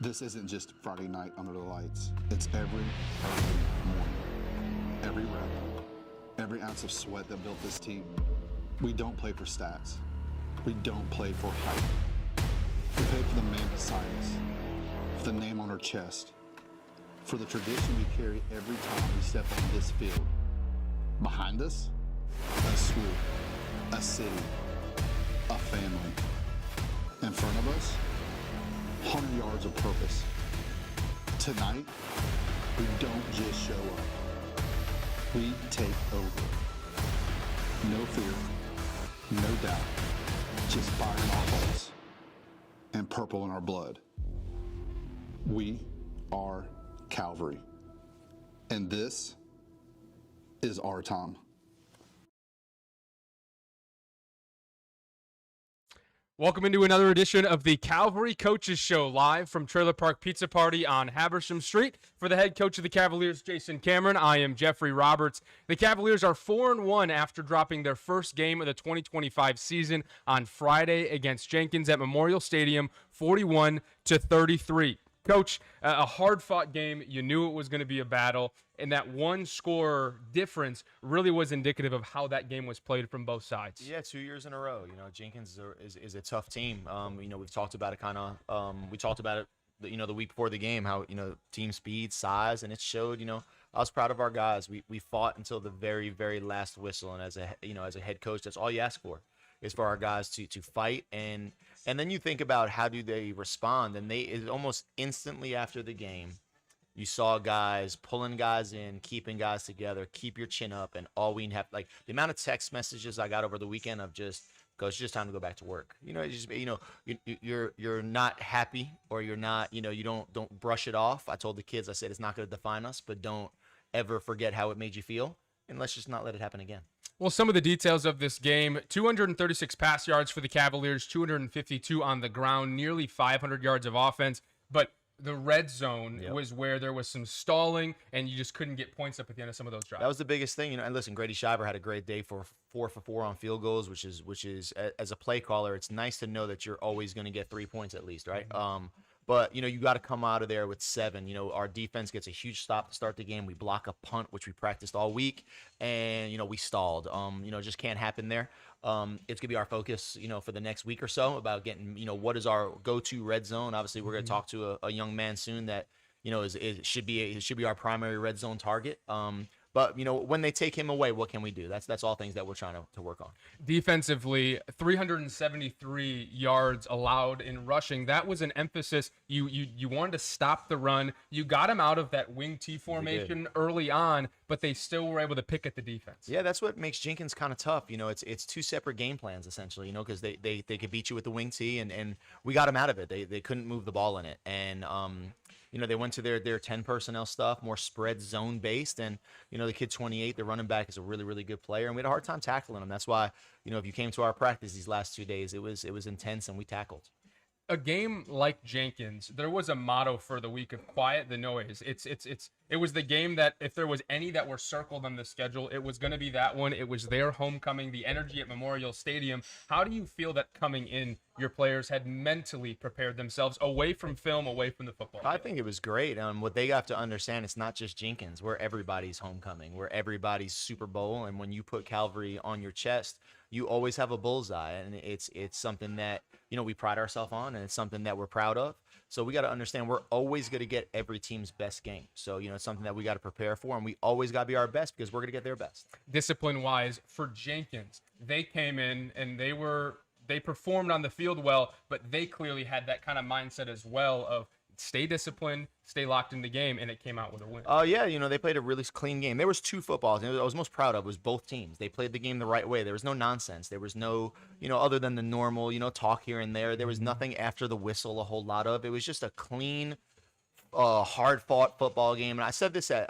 This isn't just Friday night under the lights. It's every morning, every rep, every ounce of sweat that built this team. We don't play for stats. We don't play for hype. We play for the man beside us, for the name on our chest, for the tradition we carry every time we step on this field. Behind us, a school, a city, a family. In front of us, 100 yards of purpose. Tonight, we don't just show up. We take over. No fear, No doubt. Just fire in our hearts and purple in our blood. We are Calvary. And this is our time. Welcome into another edition of the Calvary Coaches Show, live from Trailer Park Pizza Party on Habersham Street. For the head coach of the Cavaliers, Jason Cameron, I am Jeffrey Roberts. The Cavaliers are 4-1 after dropping their first game of the 2025 season on Friday against Jenkins at Memorial Stadium, 41-33. Coach, a hard-fought game. You knew it was going to be a battle, and that one-score difference really was indicative of how that game was played from both sides. Yeah, 2 years in a row. You know, Jenkins is a tough team. You know, we've talked about it we talked about it, the week before the game, how, team speed, size, and it showed. I was proud of our guys. We fought until the very, very last whistle, and as a head coach, that's all you ask for, is for our guys to fight. And then you think about how do they respond, and almost instantly after the game, you saw guys pulling guys in, keeping guys together, keep your chin up, and all we have, like the amount of text messages I got over the weekend of just, Coach, it's just time to go back to work. You're not happy, or you're not, you don't brush it off. I told the kids, I said, it's not going to define us, but don't ever forget how it made you feel, and let's just not let it happen again. Well, some of the details of this game: 236 pass yards for the Cavaliers, 252 on the ground, nearly 500 yards of offense. But the red zone was where there was some stalling, and you just couldn't get points up at the end of some of those drives. That was the biggest thing, And listen, Grady Shiver had a great day for 4 for 4 on field goals, which is as a play caller, it's nice to know that you're always going to get 3 points at least, right? Mm-hmm. But, you got to come out of there with 7. Our defense gets a huge stop to start the game. We block a punt, which we practiced all week, and, we stalled. Just can't happen there. It's going to be our focus, for the next week or so about getting, what is our go-to red zone. Obviously, we're going to talk to a young man soon that, should be our primary red zone target. But, when they take him away, what can we do? That's all things that we're trying to work on. Defensively, 373 yards allowed in rushing. That was an emphasis. You wanted to stop the run. You got him out of that wing T formation early on, but they still were able to pick at the defense. Yeah, that's what makes Jenkins kind of tough. It's 2 separate game plans, essentially, because they could beat you with the wing T, and we got them out of it. They couldn't move the ball in it. And, they went to their 10 personnel stuff, more spread zone based. And, the kid 28, the running back, is a really, really good player. And we had a hard time tackling him. That's why, if you came to our practice these last 2 days, it was intense, and we tackled. A game like Jenkins, there was a motto for the week of quiet the noise. It was the game that if there was any that were circled on the schedule, it was going to be that one. It was their homecoming, the energy at Memorial Stadium. How do you feel that coming in, your players had mentally prepared themselves away from film, away from the football field? I think it was great. What they have to understand, it's not just Jenkins. We're everybody's homecoming. We're everybody's Super Bowl. And when you put Calvary on your chest, you always have a bullseye, and it's something that we pride ourselves on, and it's something that we're proud of. So we got to understand we're always going to get every team's best game. So it's something that we got to prepare for, and we always got to be our best because we're going to get their best. Discipline-wise, for Jenkins, they came in and they performed on the field well, but they clearly had that kind of mindset as well of stay disciplined, stay locked in the game, and it came out with a win. Yeah, they played a really clean game. There was 2 footballs, and I was most proud of was both teams. They played the game the right way. There was no nonsense. There was no, other than the normal, talk here and there. There was nothing after the whistle, a whole lot of. It was just a clean, hard-fought football game. And I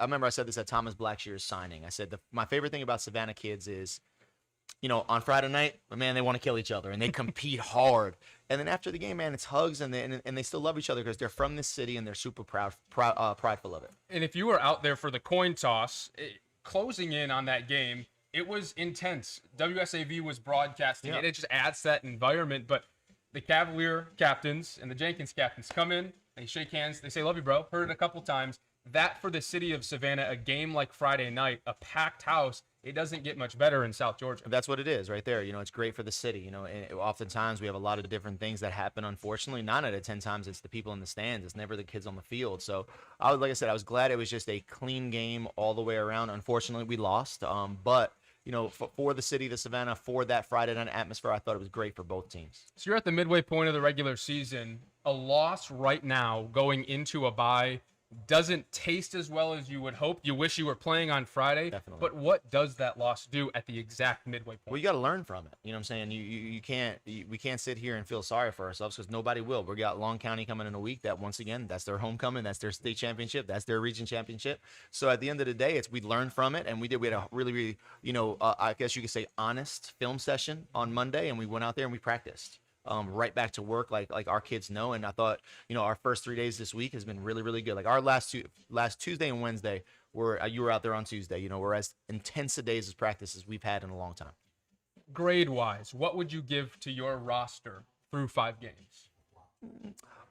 remember I said this at Thomas Blackshear's signing. I said my favorite thing about Savannah kids is, on Friday night, man, they want to kill each other, and they compete hard. And then after the game, man, it's hugs, and they still love each other because they're from this city, and they're super prideful of it. And if you were out there for the coin toss, closing in on that game, it was intense. WSAV was broadcasting it. It just adds that environment. But the Cavalier captains and the Jenkins captains come in, they shake hands, they say, love you, bro. Heard it a couple times. That, for the city of Savannah, a game like Friday night, a packed house, it doesn't get much better in South Georgia. That's what it is right there. It's great for the city. And oftentimes we have a lot of different things that happen. Unfortunately, 9 out of 10 times it's the people in the stands. It's never the kids on the field. So, like I said, I was glad it was just a clean game all the way around. Unfortunately, we lost. But for the city of Savannah, for that Friday night atmosphere, I thought it was great for both teams. So you're at the midway point of the regular season. A loss right now going into a bye doesn't taste as well as you would hope. You wish you were playing on Friday. Definitely. But what does that loss do at the exact midway point? Well, you got to learn from it. You know what I'm saying? You can't we can't sit here and feel sorry for ourselves because nobody will. We got Long County coming in a week. That once again, that's their homecoming. That's their state championship. That's their region championship. So at the end of the day, we learned from it, and we had a really I guess you could say honest film session on Monday, and we went out there and we practiced. Right back to work like our kids know. And I thought, our first 3 days this week has been really, really good. Like our last Tuesday and Wednesday you were out there on Tuesday, were as intense a days as practice as we've had in a long time. Grade-wise, what would you give to your roster through 5 games?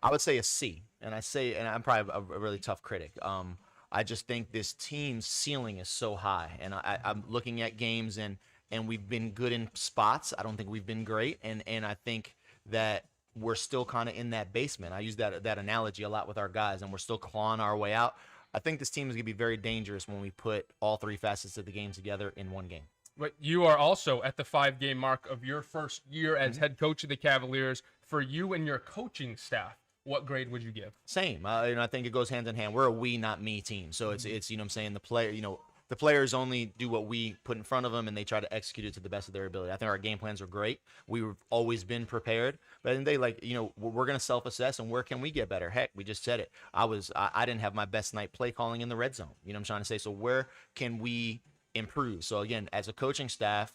I would say a C. And I'm probably a really tough critic. I just think this team's ceiling is so high. And I'm looking at games and we've been good in spots. I don't think we've been great. And I think that we're still kind of in that basement. I use that analogy a lot with our guys, and we're still clawing our way out. I think this team is going to be very dangerous when we put all 3 facets of the game together in one game. But you are also at the 5-game mark of your first year as head coach of the Cavaliers. For you and your coaching staff, what grade would you give? Same. I think it goes hand in hand. We're a we, not me team. So it's what I'm saying, the players only do what we put in front of them, and they try to execute it to the best of their ability. I think our game plans are great. We've always been prepared, but then we're going to self-assess, and where can we get better? Heck, we just said it. I didn't have my best night play calling in the red zone. You know what I'm trying to say? So where can we improve? So again, as a coaching staff,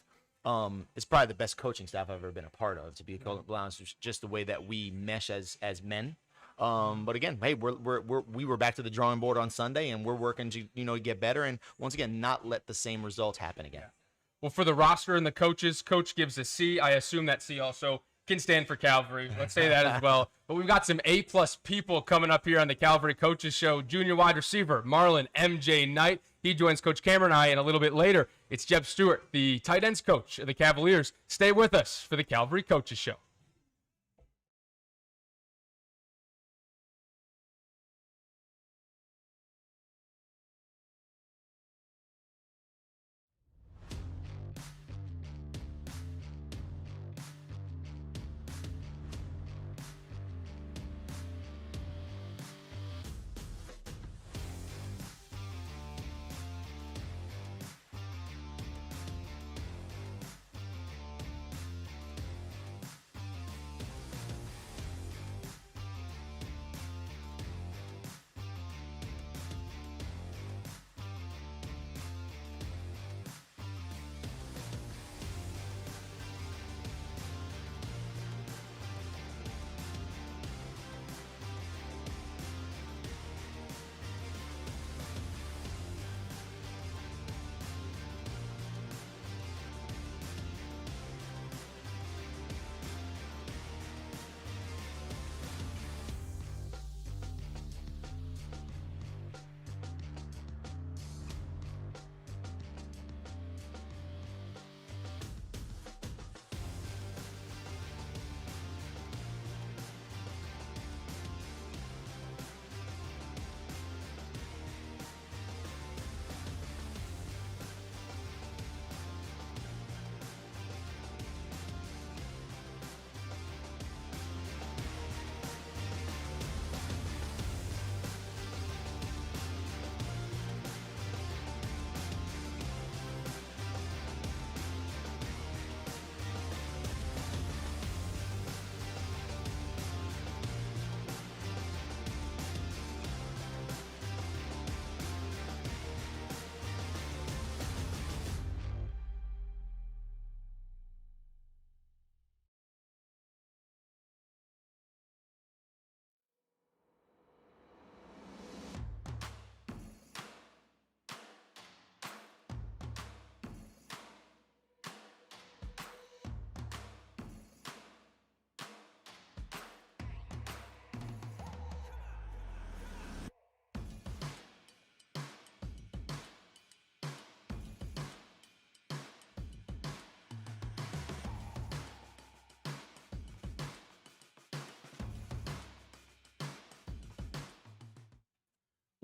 it's probably the best coaching staff I've ever been a part of, to be honest, just the way that we mesh as men. But again, hey, we were back to the drawing board on Sunday, and we're working to get better, and once again not let the same results happen again. Well, for the roster and the coaches, coach gives a C. I assume that C also can stand for Calvary. Let's say that as well. But we've got some A+ people coming up here on the Calvary Coaches Show. Junior wide receiver Marlon MJ Knight. He joins Coach Cameron and I, and a little bit later, it's Jeb Stewart, the tight ends coach of the Cavaliers. Stay with us for the Calvary Coaches Show.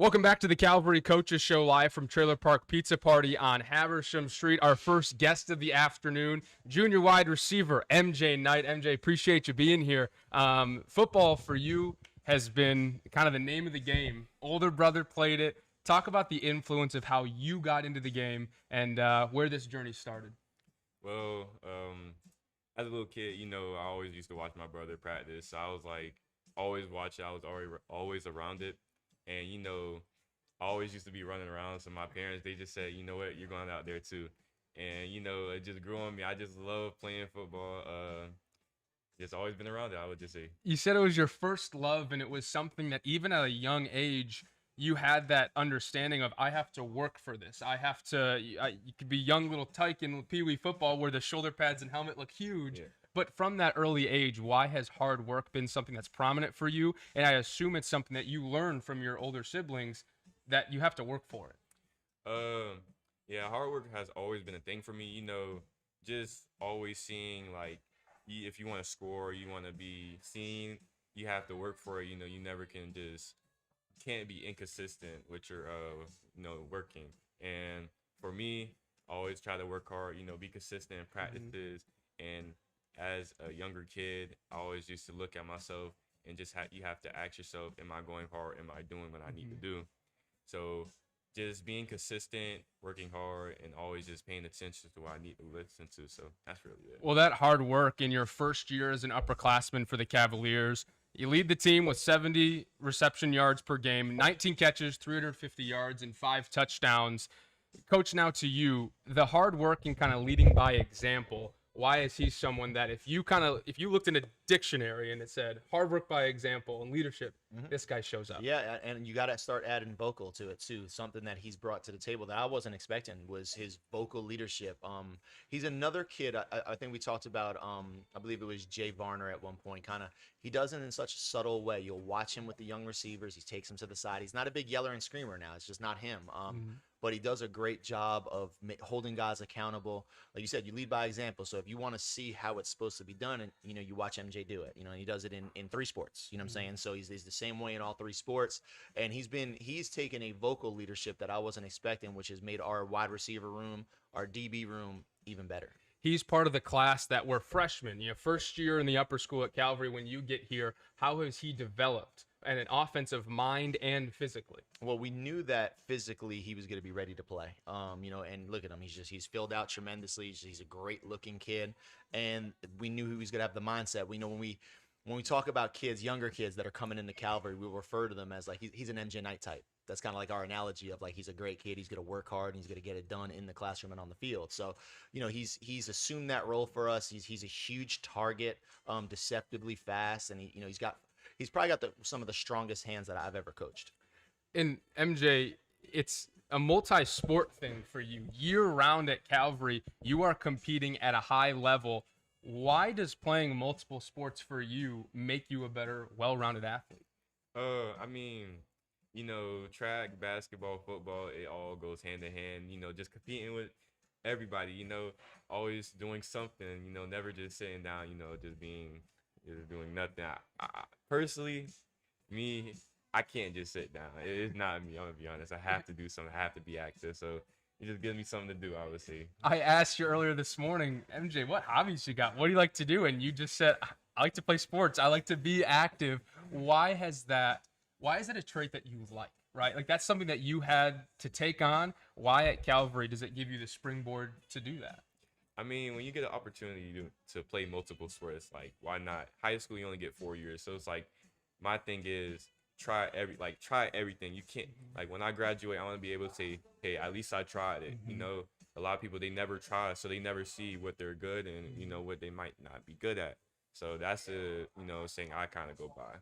Welcome back to the Calvary Coaches Show, live from Trailer Park Pizza Party on Habersham Street. Our first guest of the afternoon, junior wide receiver MJ Knight. MJ, appreciate you being here. Football for you has been kind of the name of the game. Older brother played it. Talk about the influence of how you got into the game and where this journey started. Well, as a little kid, I always used to watch my brother practice. So I was like, always watch it. I was always around it. And, I always used to be running around. So my parents, they just said, you know what, you're going out there too. And, it just grew on me. I just love playing football. Just always been around it, I would just say. You said it was your first love, and it was something that even at a young age, you had that understanding of, I have to work for this. I have to, you could be young little tyke in Pee Wee football where the shoulder pads and helmet look huge. Yeah. But from that early age, why has hard work been something that's prominent for you? And I assume it's something that you learned from your older siblings that you have to work for it. Yeah, hard work has always been a thing for me. Just always seeing, like, if you want to score, you want to be seen, you have to work for it. You never can't be inconsistent with your, working. And for me, I always try to work hard, be consistent in practices. And as a younger kid, I always used to look at myself and just you have to ask yourself, am I going hard? Am I doing what I need to do? So just being consistent, working hard, and always just paying attention to what I need to listen to. So that's really it. Well, that hard work in your first year as an upperclassman for the Cavaliers, you lead the team with 70 reception yards per game, 19 catches, 350 yards, and 5 touchdowns. Coach, now to you, the hard work and kind of leading by example. Why is he someone that if you looked in a dictionary and it said hard work by example and leadership, this guy shows up? Yeah, and you got to start adding vocal to it too. Something that he's brought to the table that I wasn't expecting was his vocal leadership. He's another kid. I think we talked about. I believe it was Jay Varner at one point. He does it in such a subtle way. You'll watch him with the young receivers. He takes them to the side. He's not a big yeller and screamer now. It's just not him. But he does a great job of holding guys accountable. Like you said, you lead by example. So if you want to see how it's supposed to be done, and you watch MJ do it. And he does it in 3 sports. You know what I'm saying? So he's the same way in all 3 sports. And he's taken a vocal leadership that I wasn't expecting, which has made our wide receiver room, our DB room even better. He's part of the class that were freshmen. First year in the upper school at Calvary. When you get here, how has he developed? And an offensive mind and physically. Well, we knew that physically he was going to be ready to play. And look at him. He's filled out tremendously. He's a great looking kid. And we knew he was going to have the mindset. We know when we talk about kids, younger kids that are coming into Calvary, we refer to them as like he's an MJ Knight type. That's kind of like our analogy of like he's a great kid. He's going to work hard and he's going to get it done in the classroom and on the field. So, he's assumed that role for us. He's a huge target, deceptively fast, and he's probably got some of the strongest hands that I've ever coached. And MJ, it's a multi-sport thing for you. Year-round at Calvary, you are competing at a high level. Why does playing multiple sports for you make you a better, well-rounded athlete? Track, basketball, football, it all goes hand in hand. Just competing with everybody, always doing something, never just sitting down, just doing nothing. I personally, I can't just sit down. It's not me. I'm gonna be honest. I have to do something. I have to be active. So it just gives me something to do, I would say. I asked you earlier this morning, MJ, what hobbies you got? What do you like to do? And you just said, I like to play sports. I like to be active. Why is that a trait that you like, right? Like that's something that you had to take on. Why at Calvary does it give you the springboard to do that? When you get an opportunity to play multiple sports, like why not? High school, you only get 4 years. So it's like, my thing is try everything. You can't, like when I graduate, I want to be able to say, hey, at least I tried it. A lot of people, they never try, so they never see what they're good and, what they might not be good at. So that's a, saying I kind of go by.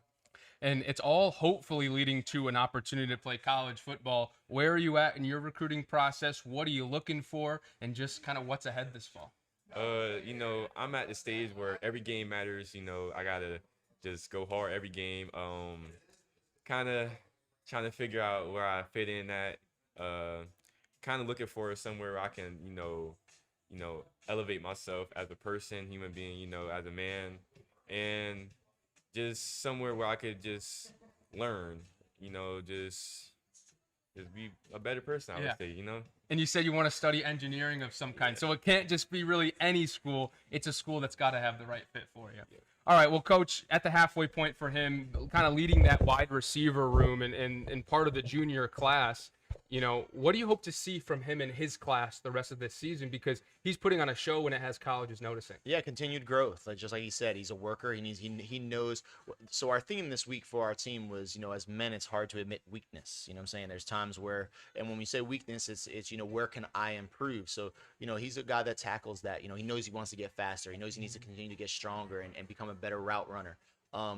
And it's all hopefully leading to an opportunity to play college football. Where are you at in your recruiting process? What are you looking for? And just kind of what's ahead this fall? I'm at the stage where every game matters. I got to just go hard every game. Kind of trying to figure out where I fit in at. Kind of looking for somewhere where I can, elevate myself as a person, human being, as a man. And just somewhere where I could just learn, just be a better person, I would say, And you said you want to study engineering of some kind. So it can't just be really any school. It's a school that's got to have the right fit for you. All right, well, Coach, at the halfway point for him, kind of leading that wide receiver room and part of the junior class, what do you hope to see from him in his class the rest of this season? Because he's putting on a show when it has colleges noticing. Yeah, continued growth. Just like he said, he's a worker. He knows. So our theme this week for our team was, as men, it's hard to admit weakness. You know what I'm saying? There's times where, and when we say weakness, it's where can I improve? So, he's a guy that tackles that. He knows he wants to get faster. He knows he needs to continue to get stronger and become a better route runner.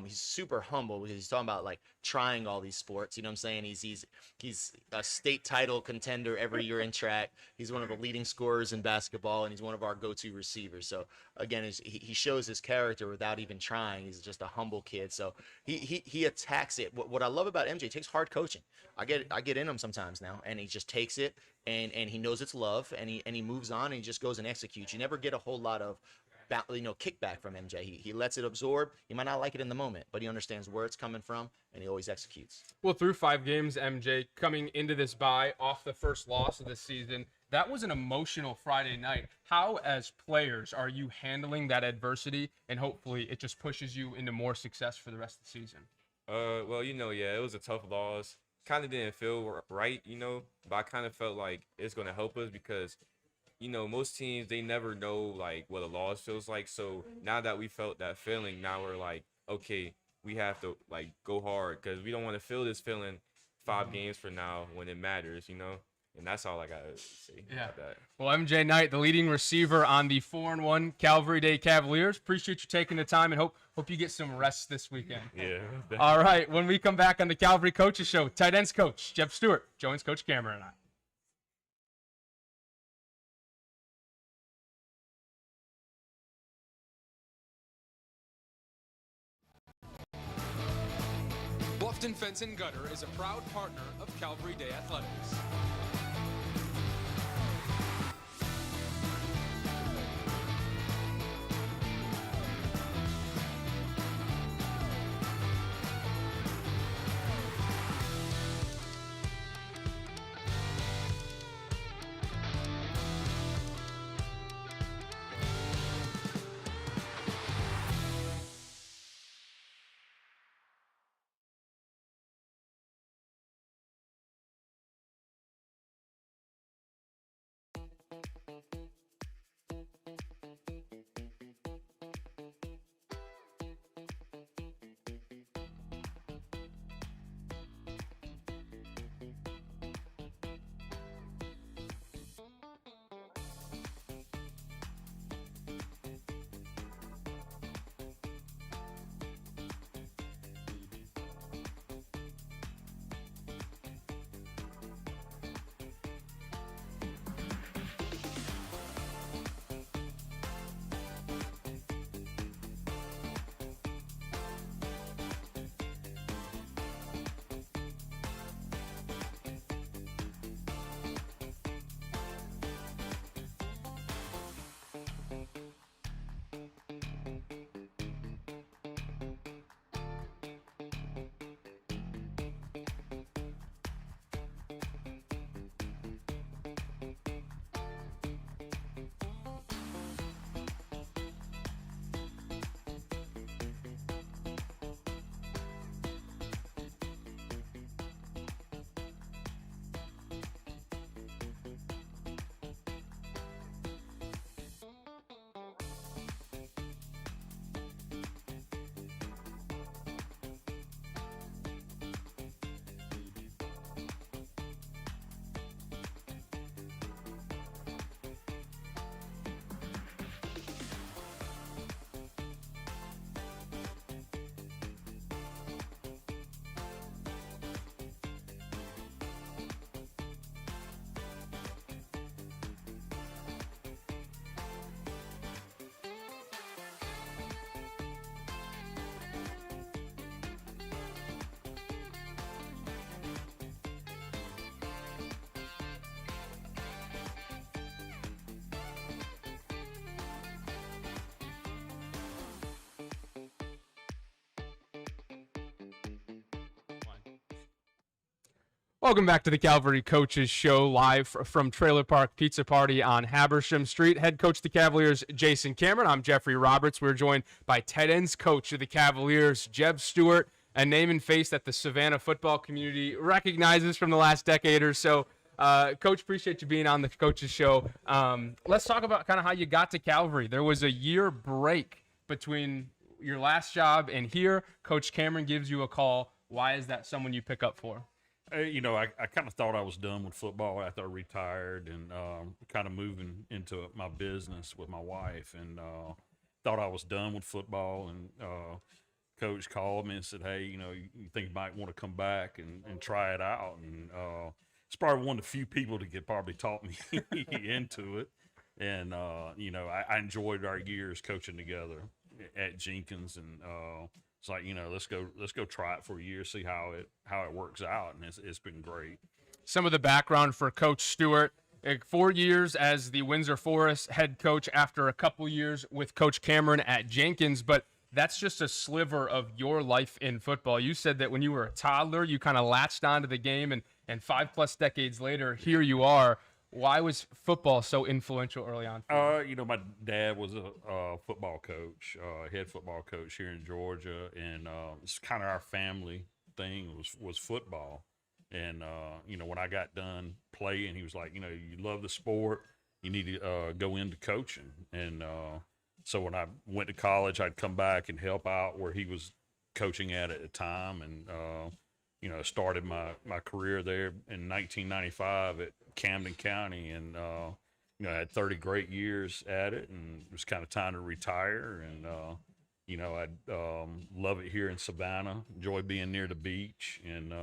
He's super humble because he's talking about like trying all these sports. You know what I'm saying? He's a state title contender every year in track. He's one of the leading scorers in basketball, and he's one of our go-to receivers. So again, he shows his character without even trying. He's just a humble kid. So he attacks it. What I love about MJ, he takes hard coaching. I get in him sometimes now, and he just takes it and he knows it's love, and he moves on and he just goes and executes. You never get a whole lot of kickback from MJ. He lets it absorb. He might not like it in the moment, but he understands where it's coming from, and he always executes. Well, through 5 games, MJ, coming into this bye off the first loss of the season, that was an emotional Friday night. How, as players, are you handling that adversity, and hopefully it just pushes you into more success for the rest of the season? Well, yeah, it was a tough loss. Kind of didn't feel right, but I kind of felt like it's going to help us because most teams, they never know, like, what a loss feels like. So now that we felt that feeling, now we're like, okay, we have to, like, go hard because we don't want to feel this feeling 5 games from now when it matters, And that's all I got to say about that. Well, MJ Knight, the leading receiver on the 4-1 Calvary Day Cavaliers. Appreciate you taking the time and hope you get some rest this weekend. Yeah. All right, when we come back on the Calvary Coaches Show, tight ends coach Jeb Stewart joins Coach Cameron and I. Bluffton Fence and Gutter is a proud partner of Calvary Day Athletics. Welcome back to the Calvary Coaches Show, live from Trailer Park Pizza Party on Habersham Street. Head coach of the Cavaliers, Jason Cameron. I'm Jeffrey Roberts. We're joined by tight ends coach of the Cavaliers, Jeb Stewart, a name and face that the Savannah football community recognizes from the last decade or so. Coach, appreciate you being on the Coaches Show. Let's talk about kind of how you got to Calvary. There was a year break between your last job and here. Coach Cameron gives you a call. Why is that someone you pick up for? I kind of thought I was done with football after I retired and kind of moving into my business with my wife, and thought I was done with football. And coach called me and said, hey, you think you might want to come back and try it out. And it's probably one of the few people that could probably talk me into it. And, I enjoyed our years coaching together at Jenkins, and it's like, let's go try it for a year, see how it works out, and it's been great. Some of the background for Coach Stewart: 4 years as the Windsor Forest head coach after a couple years with Coach Cameron at Jenkins, but that's just a sliver of your life in football. You said that when you were a toddler, you kind of latched onto the game, and 5+ decades later, here you are. Why was football so influential early on? My dad was a football coach, head football coach here in Georgia, and it's kind of our family thing was football. And when I got done playing, he was like, you love the sport, you need to go into coaching. And so when I went to college, I'd come back and help out where he was coaching at the time, and started my career there in 1995 at Camden County, and I had 30 great years at it, and it was kind of time to retire. And I'd love it here in Savannah, enjoy being near the beach, and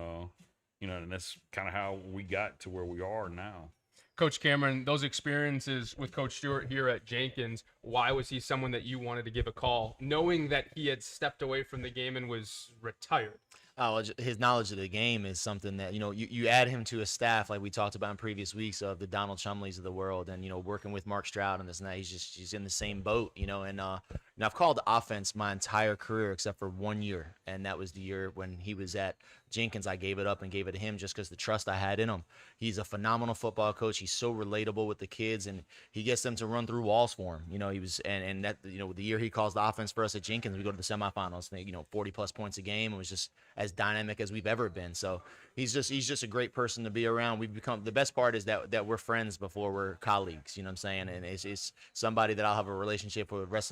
and that's kind of how we got to where we are now. Coach Cameron, those experiences with Coach Stewart here at Jenkins, why was he someone that you wanted to give a call, knowing that he had stepped away from the game and was retired? Oh, his knowledge of the game is something that, you add him to a staff like we talked about in previous weeks of the Donald Chumleys of the world, and, working with Mark Stroud and this and that, he's in the same boat, and I've called offense my entire career except for 1 year, and that was the year when he was at Jenkins. I gave it up and gave it to him just because the trust I had in him. He's a phenomenal football coach. He's so relatable with the kids, and he gets them to run through walls for him. He was, and that, the year he calls the offense for us at Jenkins, we go to the semifinals, 40+ points a game. It was just as dynamic as we've ever been. So he's just a great person to be around. We've become, the best part is that we're friends before we're colleagues, you know what I'm saying? And it's somebody that I'll have a relationship with the rest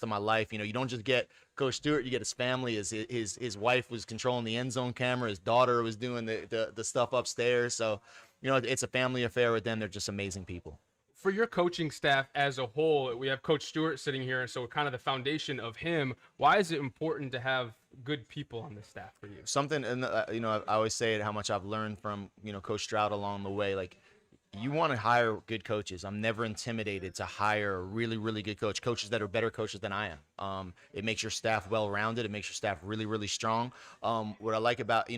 of my life. You don't just get Coach Stewart, you get his family. His wife was controlling the end zone camera. His daughter was doing the stuff upstairs. So, it's a family affair with them. They're just amazing people. For your coaching staff as a whole, we have Coach Stewart sitting here, so kind of the foundation of him. Why is it important to have good people on the staff for you? Something, and I always say it, how much I've learned from Coach Stroud along the way. Like, you want to hire good coaches. I'm never intimidated to hire a really, really good coaches that are better coaches than I am. It makes your staff well-rounded. It makes your staff really, really strong. What I like about,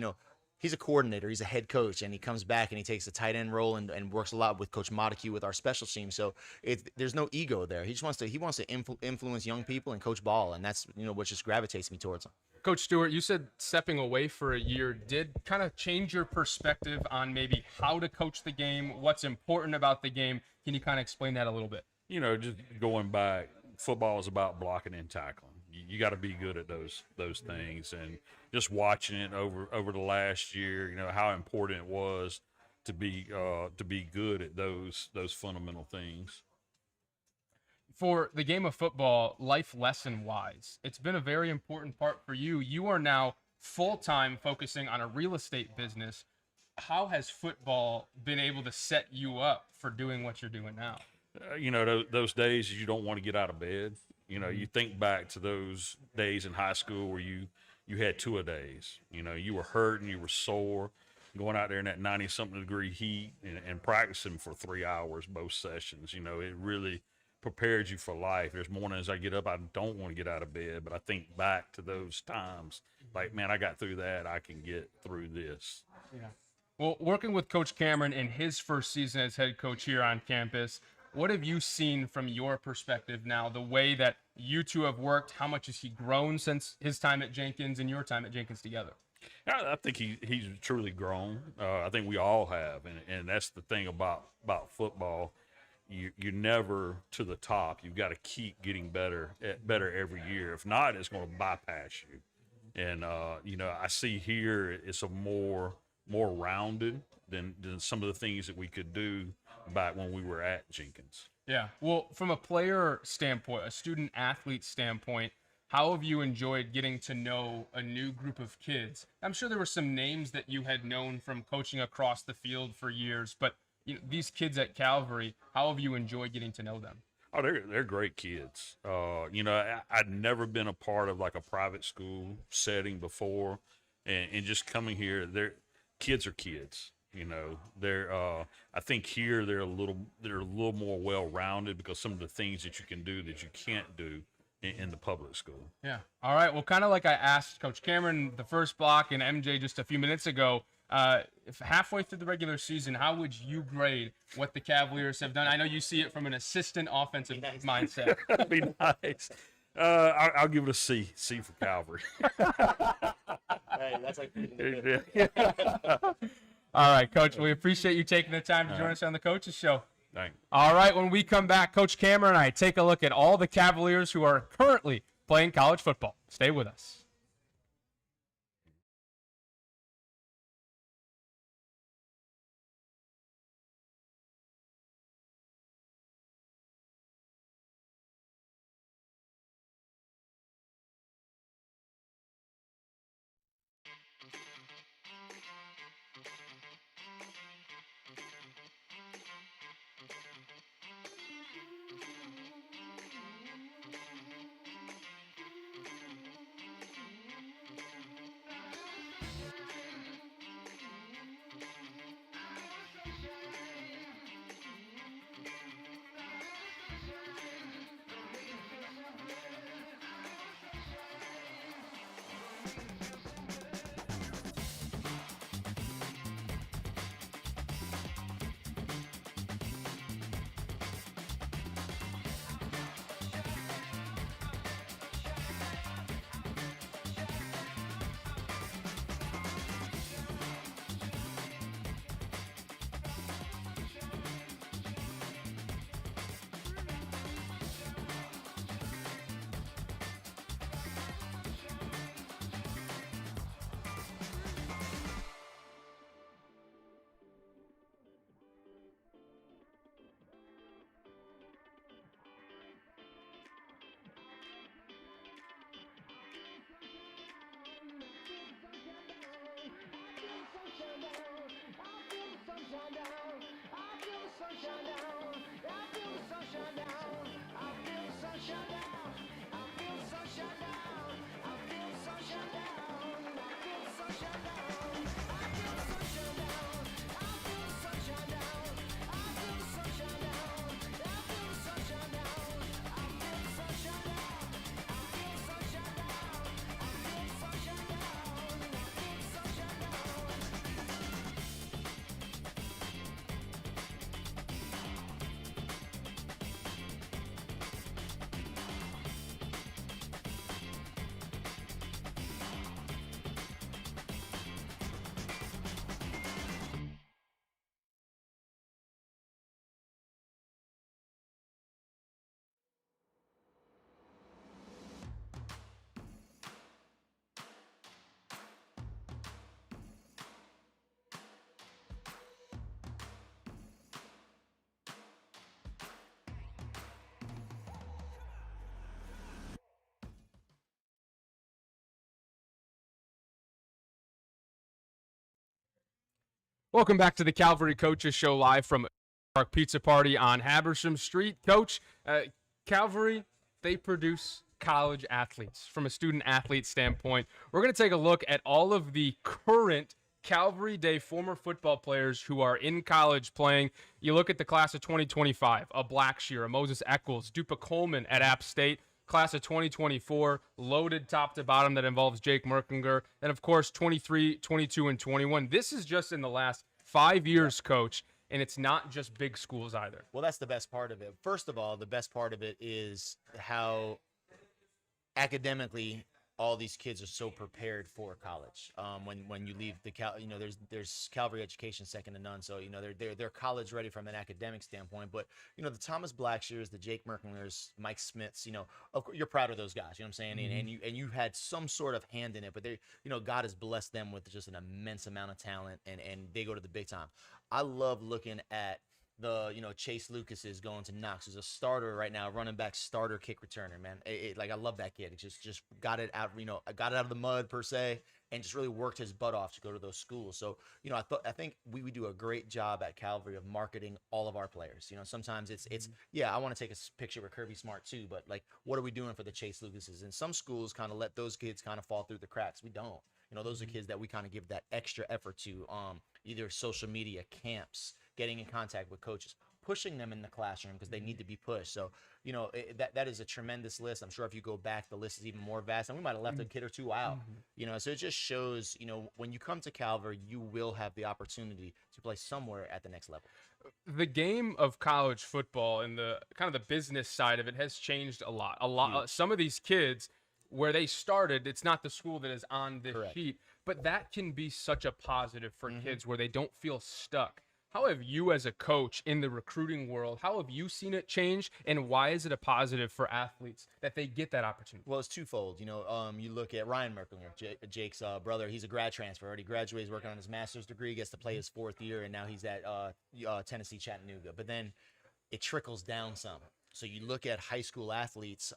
he's a coordinator, he's a head coach, and he comes back and he takes a tight end role and works a lot with Coach Montague with our special team. So there's no ego there. He wants to influence young people and coach ball, and that's what just gravitates me towards him. Coach Stewart, you said stepping away for a year did kind of change your perspective on maybe how to coach the game, what's important about the game. Can you kind of explain that a little bit? Just going back, football is about blocking and tackling. You got to be good at those things, and just watching it over the last year, how important it was to be good at those fundamental things. For the game of football, life lesson wise, it's been a very important part for you. You are now full-time focusing on a real estate business. How has football been able to set you up for doing what you're doing now? Those days you don't want to get out of bed. You think back to those days in high school where you had two-a-days. You were hurt and you were sore, going out there in that 90-something degree heat and practicing for 3 hours both sessions. It really prepared you for life. There's mornings I get up, I don't want to get out of bed, but I think back to those times, like, man, I got through that, I can get through this. Yeah. Well, working with Coach Cameron in his first season as head coach here on campus, what have you seen from your perspective now, the way that you two have worked? How much has he grown since his time at Jenkins and your time at Jenkins together? I think he's truly grown. I think we all have, and that's the thing about football. You're never to the top. You've got to keep getting better every year. If not, it's going to bypass you. And I see here it's a more rounded than some of the things that we could do back when we were at Jenkins. Yeah. Well, from a player standpoint, a student athlete standpoint, how have you enjoyed getting to know a new group of kids? I'm sure there were some names that you had known from coaching across the field for years, but these kids at Calvary, how have you enjoyed getting to know them? Oh, they're great kids. I'd never been a part of like a private school setting before, and just coming here, kids are kids. I think here they're a little more well-rounded because some of the things that you can do that you can't do in the public school. Yeah. All right. Well, kind of like I asked Coach Cameron the first block and MJ just a few minutes ago, if halfway through the regular season, how would you grade what the Cavaliers have done? I know you see it from an assistant offensive mindset. That'd be nice. I'll give it a C for Calvary. Hey, that's like All right, Coach. We appreciate you taking the time to join us on the Coaches Show. Thanks. All right, when we come back, Coach Cameron and I take a look at all the Cavaliers who are currently playing college football. Stay with us. Welcome back to the Calvary Coaches Show live from Park Pizza Party on Habersham Street. Coach, Calvary, they produce college athletes from a student athlete standpoint. We're going to take a look at all of the current Calvary Day former football players who are in college playing. You look at the class of 2025, a Blackshear, a Moses Eccles, Dupa Coleman at App State. Class of 2024, loaded top to bottom that involves Jake Merkinger. And, of course, 23, 22, and 21. This is just in the last 5 years, Coach, and it's not just big schools either. Well, that's the best part of it. First of all, the best part of it is how academically all these kids are so prepared for college. When you leave there's Calvary education second to none. So they're college ready from an academic standpoint. But the Thomas Blackshears, the Jake Merklers, Mike Smiths, of course you're proud of those guys. You know what I'm saying? And you had some sort of hand in it. But they, God has blessed them with just an immense amount of talent, and they go to the big time. I love looking at the Chase Lucas is going to Knox, who's a starter right now, running back, starter, kick returner, man. Like, I love that kid. It just got it out, got it out of the mud per se, and just really worked his butt off to go to those schools. So I think we do a great job at Calvary of marketing all of our players. Sometimes it's I want to take a picture with Kirby Smart too, but like, what are we doing for the Chase Lucases? And some schools kind of let those kids kind of fall through the cracks. We don't. Those are kids that we kind of give that extra effort to, either social media, camps, getting in contact with coaches, pushing them in the classroom because they need to be pushed. So, that is a tremendous list. I'm sure if you go back, the list is even more vast, and we might have left a kid or two out. So it just shows, when you come to Calvary, you will have the opportunity to play somewhere at the next level. The game of college football and the kind of the business side of it has changed a lot. Some of these kids, where they started, it's not the school that is on this sheet, but that can be such a positive for kids where they don't feel stuck. How have you, as a coach in the recruiting world, how have you seen it change, and why is it a positive for athletes that they get that opportunity? Well, it's twofold. You look at Ryan Merklinger, Jake's brother. He's a grad transfer. Already graduates, working on his master's degree, gets to play his 4th year, and now he's at Tennessee Chattanooga. But then it trickles down some. So you look at high school athletes,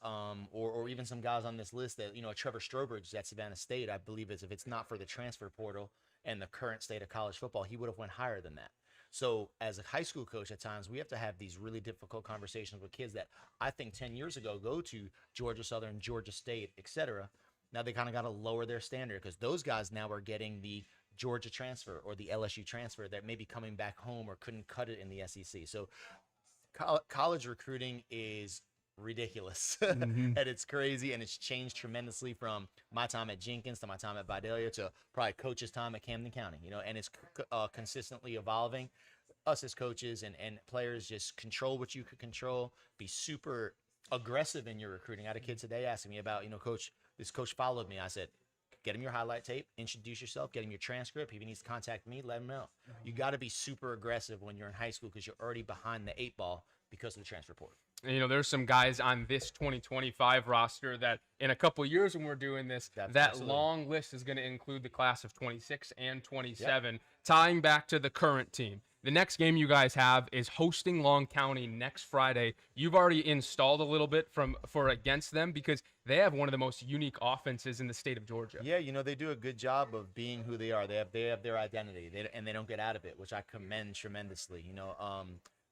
or even some guys on this list that, Trevor Strobridge at Savannah State, I believe if it's not for the transfer portal and the current state of college football, he would have went higher than that. So as a high school coach, at times we have to have these really difficult conversations with kids that I think 10 years ago go to Georgia Southern, Georgia State, etc. Now they kind of got to lower their standard because those guys now are getting the Georgia transfer or the LSU transfer that may be coming back home or couldn't cut it in the SEC. So college recruiting is ridiculous and it's crazy, and it's changed tremendously from my time at Jenkins to my time at Vidalia to probably coach's time at Camden County, and it's consistently evolving. Us as coaches and players, just control what you could control, be super aggressive in your recruiting. I had a kid today asking me about, coach, this coach followed me. I said, get him your highlight tape, introduce yourself, get him your transcript. If he needs to contact me, let him know. You got to be super aggressive when you're in high school because you're already behind the 8 ball because of the transfer portal. And, there's some guys on this 2025 roster that in a couple of years when we're doing this, that long list is going to include the class of 26 and 27, tying back to the current team. The next game you guys have is hosting Long County next Friday. You've already installed a little bit for against them because they have one of the most unique offenses in the state of Georgia. Yeah, they do a good job of being who they are. They have their identity, and they don't get out of it, which I commend tremendously.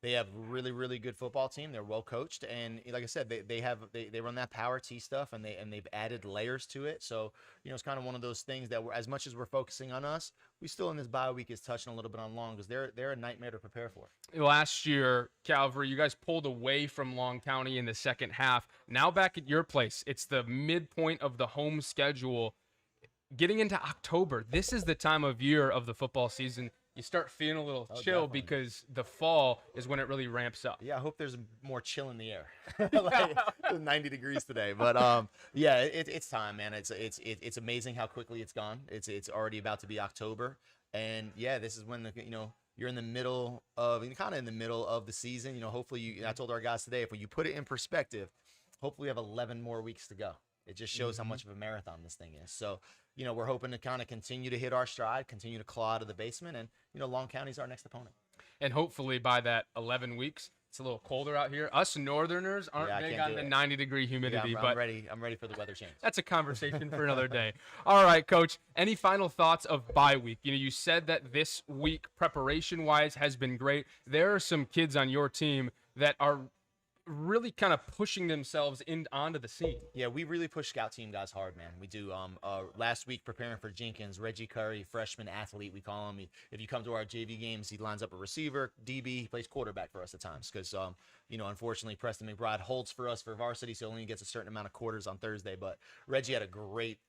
They have really, really good football team. They're well coached, and like I said, they run that power T stuff, and they've added layers to it. So it's kind of one of those things that as much as we're focusing on us, we still in this bye week is touching a little bit on Long because they're a nightmare to prepare for. Last year, Calvary, you guys pulled away from Long County in the second half. Now back at your place, it's the midpoint of the home schedule. Getting into October, this is the time of year of the football season. You start feeling a little chill definitely. Because the fall is when it really ramps up. Yeah, I hope there's more chill in the air. Like, it's 90 degrees today, but it's time, man. It's amazing how quickly it's gone. It's already about to be October, and this is when you're in the middle of the season. Hopefully I told our guys today, if you put it in perspective, hopefully we have 11 more weeks to go. It just shows how much of a marathon this thing is. So, we're hoping to kind of continue to hit our stride, continue to claw out of the basement, and, Long County's our next opponent. And hopefully by that 11 weeks, it's a little colder out here. Us Northerners aren't big on the 90-degree humidity. Yeah, I'm ready for the weather change. That's a conversation for another day. All right, Coach, any final thoughts of bye week? You said that this week, preparation-wise, has been great. There are some kids on your team that are really kind of pushing themselves onto the scene. Yeah, we really push scout team guys hard, man. We do. Last week preparing for Jenkins, Reggie Curry, freshman athlete, we call him. If you come to our JV games, he lines up a receiver, DB, he plays quarterback for us at times because unfortunately Preston McBride holds for us for varsity, so only gets a certain amount of quarters on Thursday. But Reggie had a great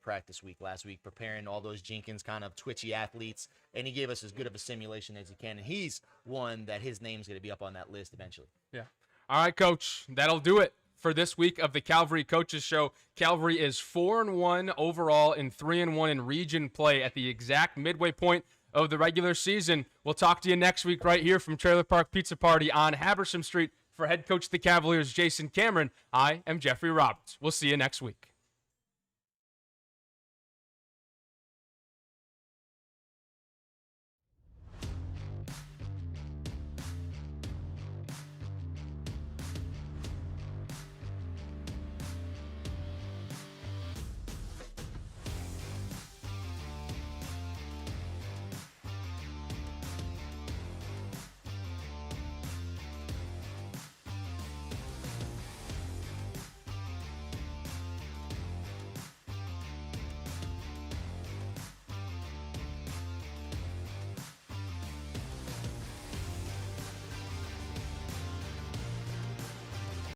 practice week last week, preparing all those Jenkins kind of twitchy athletes, and he gave us as good of a simulation as he can. And he's one that his name's going to be up on that list eventually. Yeah. All right, Coach, that'll do it for this week of the Calvary Coaches Show. Calvary is 4-1 overall and 3-1 in region play at the exact midway point of the regular season. We'll talk to you next week right here from Trailer Park Pizza Party on Habersham Street. For head coach of the Cavaliers, Jason Cameron, I am Jeffrey Roberts. We'll see you next week.